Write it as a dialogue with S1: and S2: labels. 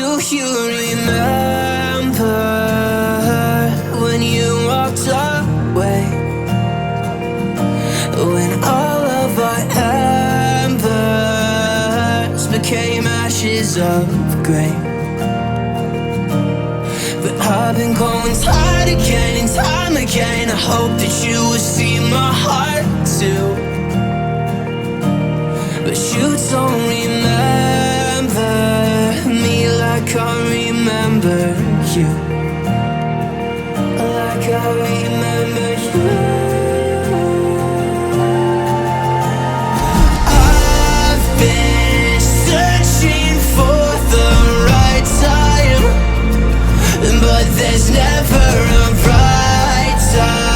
S1: Do you remember when you walked away? When all of our embers became ashes of grey. But I've been going time again and time again. I hope that you will see my heart too. But you don't remember me like I remember you. Like I remember you. I've been searching for the right time, but there's never a right time.